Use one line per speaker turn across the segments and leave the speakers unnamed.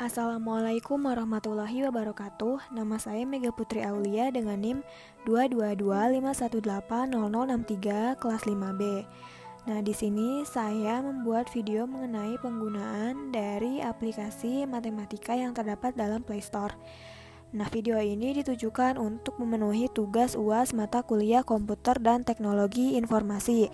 Assalamualaikum warahmatullahi wabarakatuh. Nama saya Mega Putri Aulia dengan NIM 22251800063 kelas 5B. Nah, di sini saya membuat video mengenai penggunaan dari aplikasi matematika yang terdapat dalam Play Store. Nah, video ini ditujukan untuk memenuhi tugas UAS mata kuliah Komputer dan Teknologi Informasi.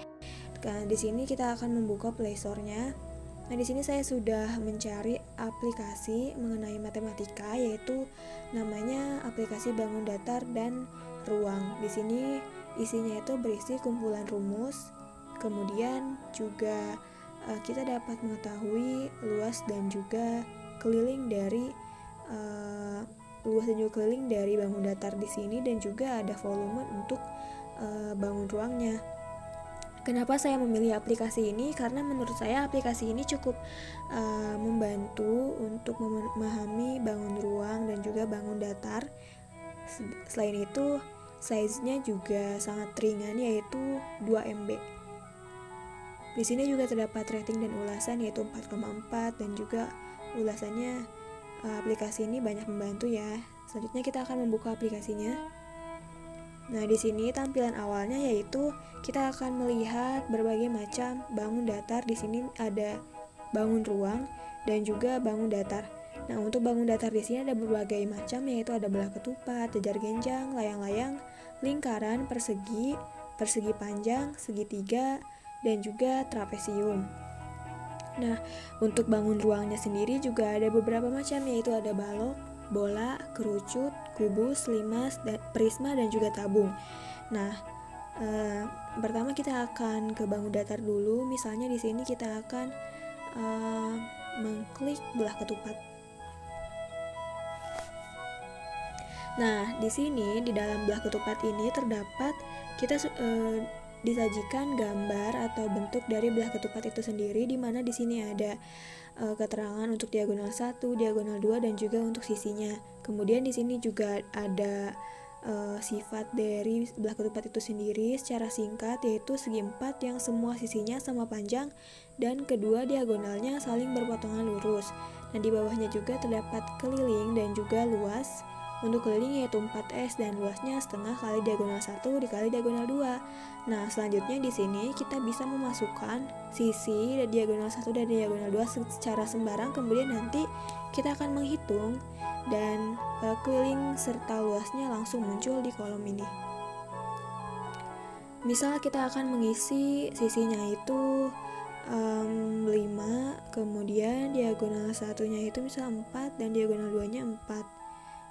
Nah, di sini kita akan membuka Play Store-nya. Nah, di sini saya sudah mencari aplikasi mengenai matematika, yaitu namanya aplikasi bangun datar dan ruang. Di sini isinya itu berisi kumpulan rumus. Kemudian juga kita dapat mengetahui luas dan juga keliling dari bangun datar di sini, dan juga ada volume untuk bangun ruangnya. Kenapa saya memilih aplikasi ini? Karena menurut saya aplikasi ini cukup membantu untuk memahami bangun ruang dan juga bangun datar. Selain itu, size-nya juga sangat ringan, yaitu 2 MB. Di sini juga terdapat rating dan ulasan, yaitu 4,4, dan juga ulasannya aplikasi ini banyak membantu ya. Selanjutnya kita akan membuka aplikasinya. Nah, di sini tampilan awalnya yaitu kita akan melihat berbagai macam bangun datar. Di sini ada bangun ruang dan juga bangun datar. Nah, untuk bangun datar di sini ada berbagai macam, yaitu ada belah ketupat, jajar genjang, layang-layang, lingkaran, persegi, persegi panjang, segitiga, dan juga trapesium. Nah, untuk bangun ruangnya sendiri juga ada beberapa macam, yaitu ada balok, bola, kerucut, kubus, limas, prisma, dan juga tabung. Nah, pertama kita akan ke bangun datar dulu. Misalnya di sini kita akan mengklik belah ketupat. Nah, di sini di dalam belah ketupat ini terdapat kita disajikan gambar atau bentuk dari belah ketupat itu sendiri, di mana di sini ada keterangan untuk diagonal 1, diagonal 2, dan juga untuk sisinya. Kemudian di sini juga ada sifat dari belah ketupat itu sendiri secara singkat, yaitu segi 4 yang semua sisinya sama panjang dan kedua diagonalnya saling berpotongan lurus. Nah, di bawahnya juga terdapat keliling dan juga luas. Untuk keliling yaitu 4S dan luasnya setengah kali diagonal 1 dikali diagonal 2. Nah, selanjutnya di sini kita bisa memasukkan sisi diagonal 1 dan diagonal 2 secara sembarang. Kemudian nanti kita akan menghitung dan keliling serta luasnya langsung muncul di kolom ini. Misal kita akan mengisi sisinya itu 5, kemudian diagonal satunya itu misal 4 dan diagonal 2-nya 4.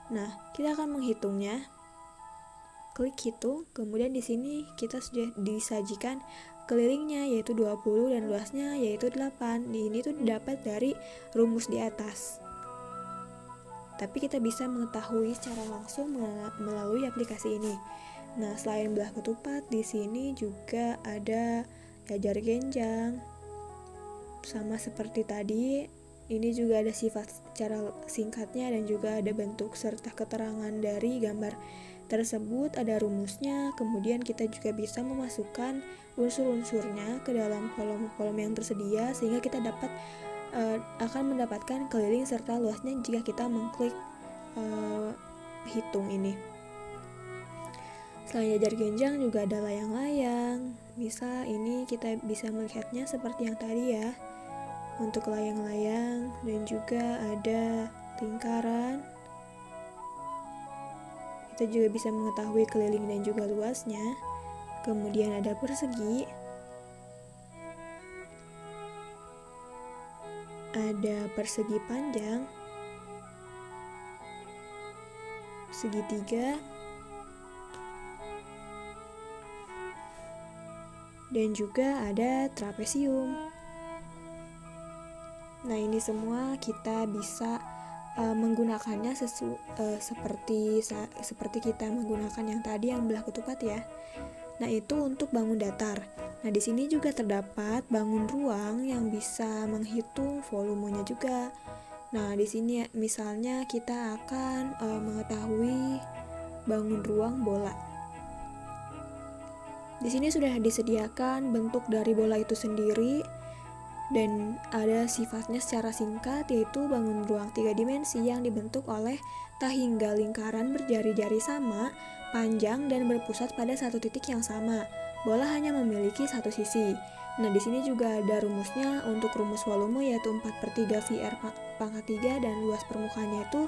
Nah, kita akan menghitungnya. Klik hitung, kemudian di sini kita sudah disajikan kelilingnya yaitu 20 dan luasnya yaitu 8. Ini tuh didapat dari rumus di atas. Tapi kita bisa mengetahui secara langsung melalui aplikasi ini. Nah, selain belah ketupat, di sini juga ada jajar genjang. Sama seperti tadi, ini juga ada sifat secara singkatnya dan juga ada bentuk serta keterangan dari gambar tersebut, ada rumusnya. Kemudian kita juga bisa memasukkan unsur-unsurnya ke dalam kolom-kolom yang tersedia, sehingga kita akan mendapatkan keliling serta luasnya jika kita mengklik hitung ini. Selain jajar genjang juga ada layang-layang. Misal ini kita bisa melihatnya seperti yang tadi ya, untuk layang-layang, dan juga ada lingkaran. Kita juga bisa mengetahui keliling dan juga luasnya. Kemudian ada persegi, ada persegi panjang, segitiga, dan juga ada trapesium. Nah, ini semua kita bisa menggunakannya seperti kita menggunakan yang tadi yang belah ketupat ya. Nah, itu untuk bangun datar. Nah, di sini juga terdapat bangun ruang yang bisa menghitung volumenya juga. Nah, di sini misalnya kita akan mengetahui bangun ruang bola. Di sini sudah disediakan bentuk dari bola itu sendiri. dan ada sifatnya secara singkat, yaitu bangun ruang 3 dimensi yang dibentuk oleh tahingga lingkaran berjari-jari sama, panjang, dan berpusat pada satu titik yang sama. Bola hanya memiliki satu sisi. Nah, di sini juga ada rumusnya. Untuk rumus volume yaitu 4/3 VR pangkat 3 dan luas permukaannya itu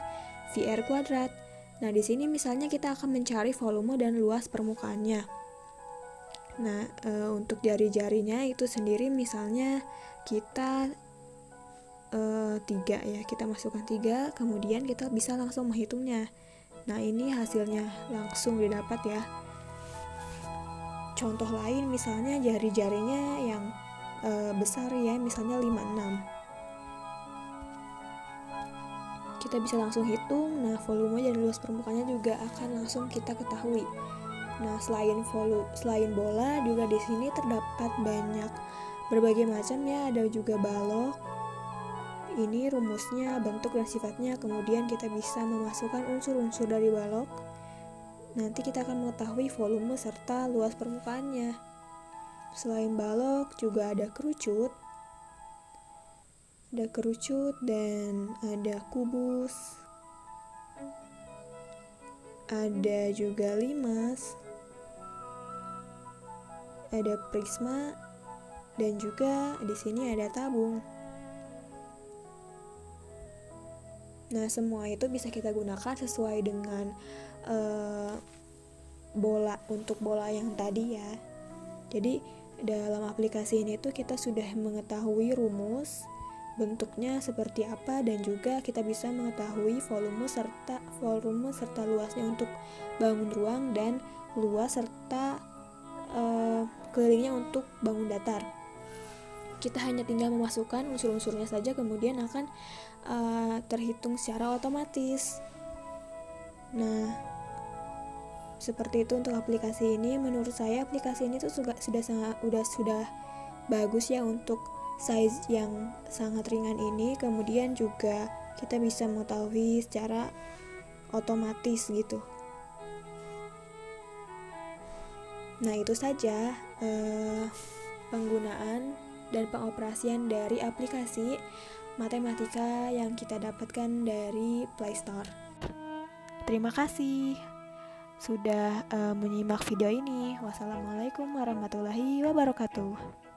VR kuadrat. Nah, di sini misalnya kita akan mencari volume dan luas permukaannya. Nah, untuk jari-jarinya itu sendiri misalnya kita 3 ya, kita masukkan 3, kemudian kita bisa langsung menghitungnya. Nah, ini hasilnya langsung didapat ya. Contoh lain misalnya jari-jarinya yang besar ya, misalnya 5-6. Kita bisa langsung hitung. Nah, volume dan luas permukaannya juga akan langsung kita ketahui. Nah, selain bola juga di sini terdapat banyak berbagai macam ya, ada juga balok. Ini rumusnya, bentuk dan sifatnya, kemudian kita bisa memasukkan unsur-unsur dari balok. Nanti kita akan mengetahui volume serta luas permukaannya. Selain balok juga ada kerucut. Dan ada kubus. Ada juga limas. Ada prisma dan juga di sini ada tabung. Nah, semua itu bisa kita gunakan sesuai dengan untuk bola yang tadi ya. Jadi dalam aplikasi ini tuh kita sudah mengetahui rumus, bentuknya seperti apa, dan juga kita bisa mengetahui volume serta luasnya untuk bangun ruang dan luas serta kelilingnya untuk bangun datar. Kita hanya tinggal memasukkan unsur-unsurnya saja, kemudian akan terhitung secara otomatis. Nah, seperti itu untuk aplikasi ini. Menurut saya aplikasi ini tuh sudah bagus ya untuk size yang sangat ringan ini. Kemudian juga kita bisa mengetahui secara otomatis gitu. Nah, itu saja penggunaan dan pengoperasian dari aplikasi matematika yang kita dapatkan dari Play Store. Terima kasih sudah menyimak video ini. Wassalamualaikum warahmatullahi wabarakatuh.